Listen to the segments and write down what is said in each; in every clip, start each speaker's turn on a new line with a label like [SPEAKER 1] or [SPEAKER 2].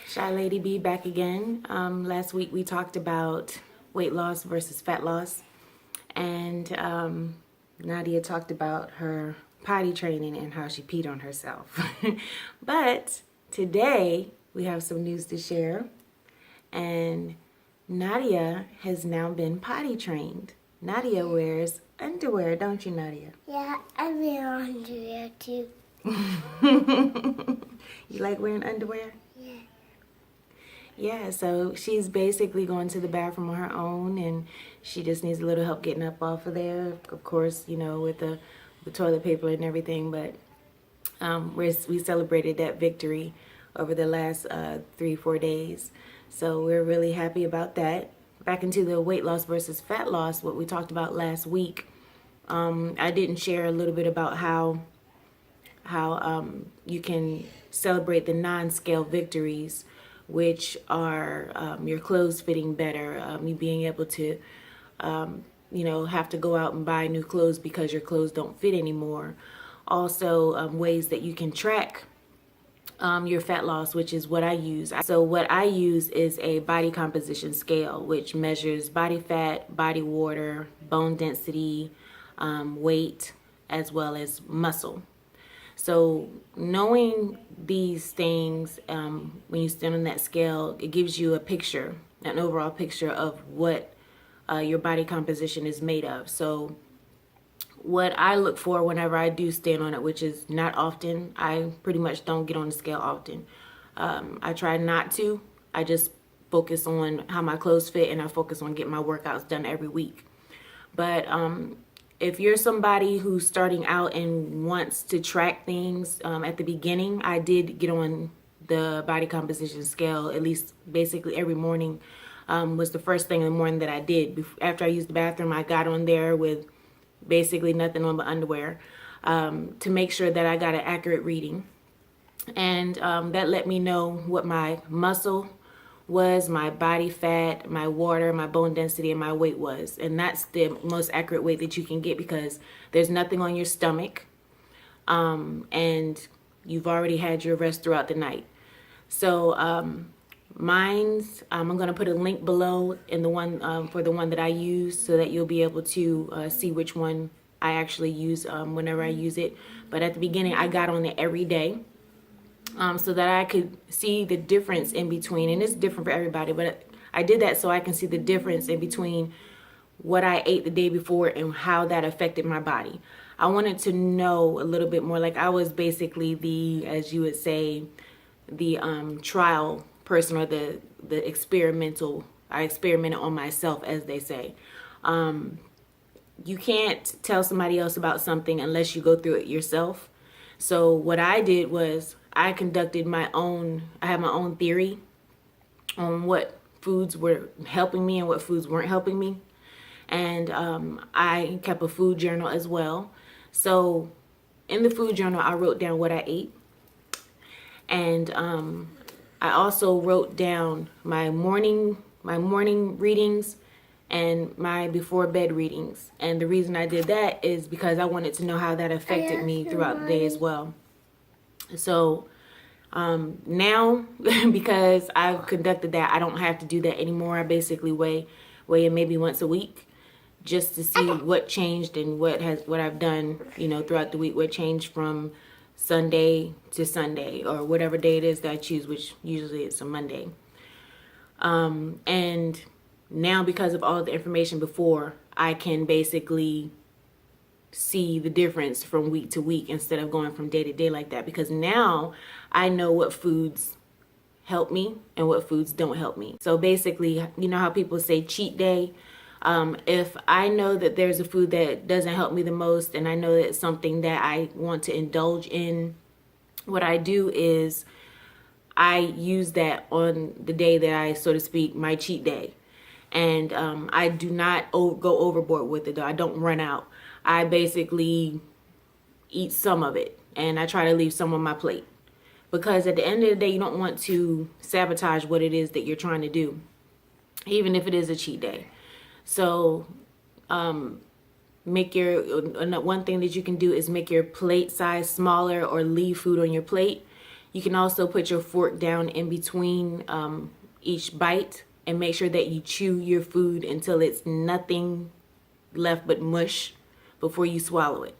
[SPEAKER 1] Shy Lady B back again. Last week we talked about weight loss versus fat loss, and Nadia talked about her potty training and how she peed on herself. But today we have some news to share, and Nadia has now been potty trained. Nadia wears underwear, don't you, Nadia?
[SPEAKER 2] Yeah, I wear underwear too.
[SPEAKER 1] You like wearing underwear?
[SPEAKER 2] Yeah.
[SPEAKER 1] Yeah, so she's basically going to the bathroom on her own, and she just needs a little help getting up off of there. Of course, you know, with the toilet paper and everything. But we celebrated that victory over the last 3-4 days, so we're really happy about that. Back into the weight loss versus fat loss, what we talked about last week. I didn't share a little bit about how you can celebrate the non-scale victories, which are your clothes fitting better, you being able to, have to go out and buy new clothes because your clothes don't fit anymore. Also, ways that you can track your fat loss, which is what I use. So what I use is a body composition scale, which measures body fat, body water, bone density, weight, as well as muscle. So knowing these things, when you stand on that scale, it gives you a picture, an overall picture of what your body composition is made of. So what I look for whenever I do stand on it, which is not often, I pretty much don't get on the scale often. I try not to. I just focus on how my clothes fit, and I focus on getting my workouts done every week. But if you're somebody who's starting out and wants to track things, at the beginning, I did get on the body composition scale, at least basically every morning, was the first thing in the morning that I did. After I used the bathroom, I got on there with basically nothing on but underwear, to make sure that I got an accurate reading. And that let me know what my muscle was, my body fat, my water, my bone density, and my weight was. And that's the most accurate weight that you can get, because there's nothing on your stomach, and you've already had your rest throughout the night. So mine's, I'm going to put a link below in the one for the one that I use, so that you'll be able to see which one I actually use whenever I use it. But at the beginning, I got on it every day, so that I could see the difference in between. And it's different for everybody, but I did that so I can see the difference in between what I ate the day before and how that affected my body. I wanted to know a little bit more. Like, I was basically the, as you would say, the trial person, or the experimental. I experimented on myself, as they say. You can't tell somebody else about something unless you go through it yourself. So what I did was I conducted I had my own theory on what foods were helping me and what foods weren't helping me. And I kept a food journal as well. So in the food journal, I wrote down what I ate. And I also wrote down my morning readings and my before bed readings. And the reason I did that is because I wanted to know how that affected me throughout the day as well. So now, because I've conducted that, I don't have to do that anymore. I basically weigh it maybe once a week, just to see what changed and what I've done, throughout the week, what changed from Sunday to Sunday, or whatever day it is that I choose, which usually it's a Monday. And now, because of all the information before, I can basically see the difference from week to week instead of going from day to day like that, because now I know what foods help me and what foods don't help me. So basically, you know how people say cheat day? If I know that there's a food that doesn't help me the most, and I know that it's something that I want to indulge in, what I do is I use that on the day that I, so to speak, my cheat day. And I do not go overboard with it, though. I don't run out. I basically eat some of it, and I try to leave some on my plate, because at the end of the day, you don't want to sabotage what it is that you're trying to do, even if it is a cheat day. So make one thing that you can do is make your plate size smaller, or leave food on your plate. You can also put your fork down in between each bite and make sure that you chew your food until it's nothing left but mush before you swallow it.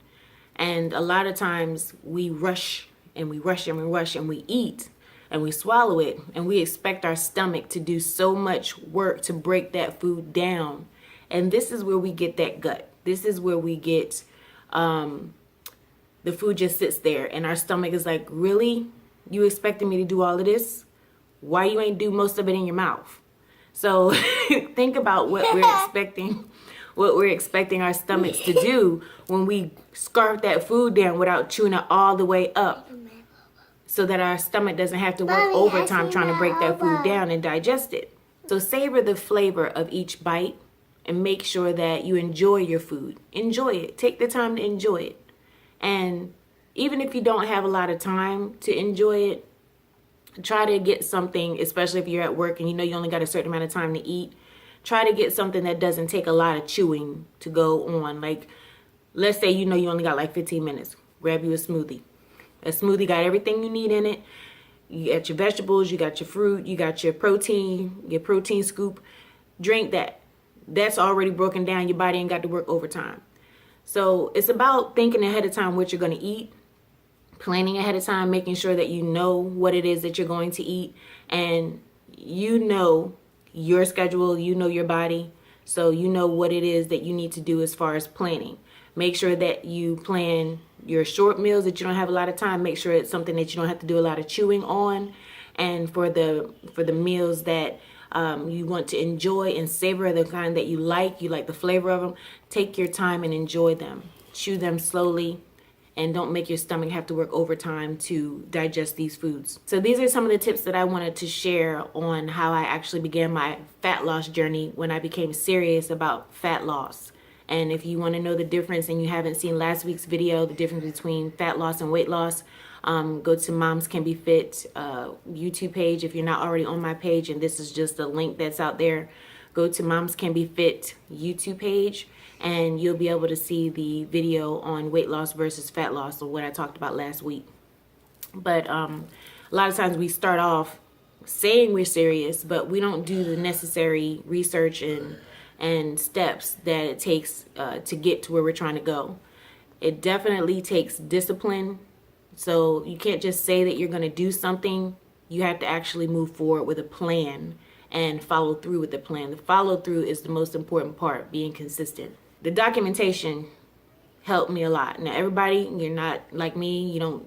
[SPEAKER 1] And a lot of times we rush and we rush and we rush and we eat and we swallow it, and we expect our stomach to do so much work to break that food down. And this is where we get that gut. This is where we get the food just sits there and our stomach is like, really? You expecting me to do all of this? Why you ain't do most of it in your mouth? So think about what we're expecting our stomachs to do when we scarf that food down without chewing it all the way up, so that our stomach doesn't have to work overtime trying to break that food down and digest it. So savor the flavor of each bite and make sure that you enjoy your food. Enjoy it. Take the time to enjoy it. And even if you don't have a lot of time to enjoy it, try to get something, especially if you're at work and you know you only got a certain amount of time to eat. Try to get something that doesn't take a lot of chewing to go on. Like, let's say you know you only got like 15 minutes. Grab you a smoothie. A smoothie got everything you need in it. You got your vegetables, you got your fruit, you got your protein scoop. Drink that. That's already broken down. Your body ain't got to work overtime. So it's about thinking ahead of time what you're going to eat, planning ahead of time, making sure that you know what it is that you're going to eat, and you know your schedule, you know your body, so you know what it is that you need to do as far as planning. Make sure that you plan your short meals that you don't have a lot of time. Make sure it's something that you don't have to do a lot of chewing on. And for the meals that you want to enjoy and savor, the kind that you like the flavor of them, take your time and enjoy them. Chew them slowly, and don't make your stomach have to work overtime to digest these foods. So these are some of the tips that I wanted to share on how I actually began my fat loss journey when I became serious about fat loss. And if you want to know the difference and you haven't seen last week's video, the difference between fat loss and weight loss, go to MomsCanBFit YouTube page. If you're not already on my page, and this is just a link that's out there, go to MomsCanBFit YouTube page and you'll be able to see the video on weight loss versus fat loss, or what I talked about last week. But a lot of times we start off saying we're serious, but we don't do the necessary research and steps that it takes to get to where we're trying to go. It definitely takes discipline. So you can't just say that you're going to do something. You have to actually move forward with a plan and follow through with the plan. The follow through is the most important part, being consistent. The documentation helped me a lot. Now, everybody, you're not like me. You don't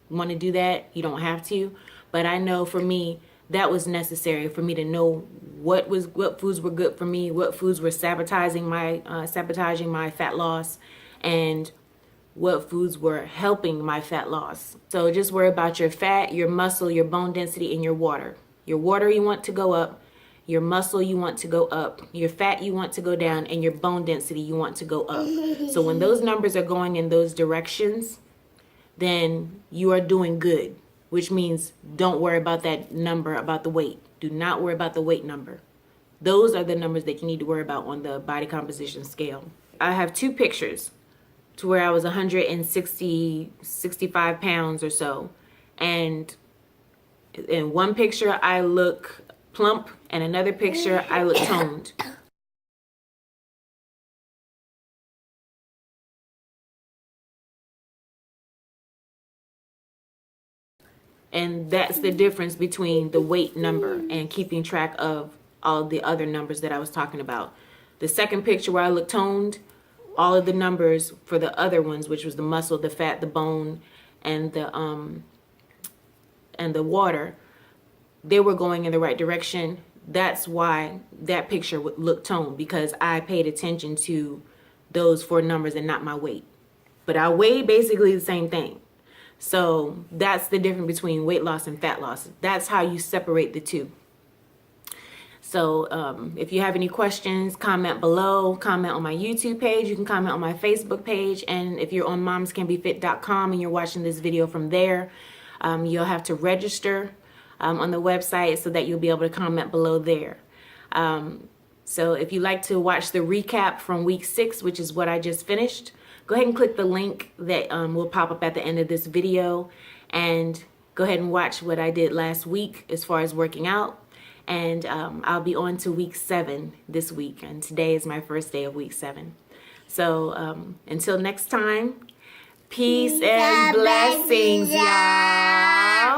[SPEAKER 1] want to do that. You don't have to. But I know for me, that was necessary for me to know what foods were good for me, what foods were sabotaging my fat loss, and what foods were helping my fat loss. So just worry about your fat, your muscle, your bone density, and your water. Your water you want to go up, your muscle you want to go up, your fat you want to go down, and your bone density you want to go up. So when those numbers are going in those directions, then you are doing good, which means don't worry about that number, about the weight. Do not worry about the weight number. Those are the numbers that you need to worry about on the body composition scale. I have two pictures to where I was 65 pounds or so. And in one picture, I look plump, and another picture, I look toned. And that's the difference between the weight number and keeping track of all the other numbers that I was talking about. The second picture where I look toned, all of the numbers for the other ones, which was the muscle, the fat, the bone, and the water, they were going in the right direction. That's why that picture would look toned, because I paid attention to those four numbers and not my weight. But I weigh basically the same thing. So that's the difference between weight loss and fat loss. That's how you separate the two. So if you have any questions, comment below, comment on my YouTube page. You can comment on my Facebook page. And if you're on MomsCanBFit.com and you're watching this video from there, you'll have to register on the website so that you'll be able to comment below there. So if you'd like to watch the recap from week 6, which is what I just finished, go ahead and click the link that will pop up at the end of this video. And go ahead and watch what I did last week as far as working out. And I'll be on to week 7 this week. And today is my first day of week 7. So until next time, peace and blessings, y'all.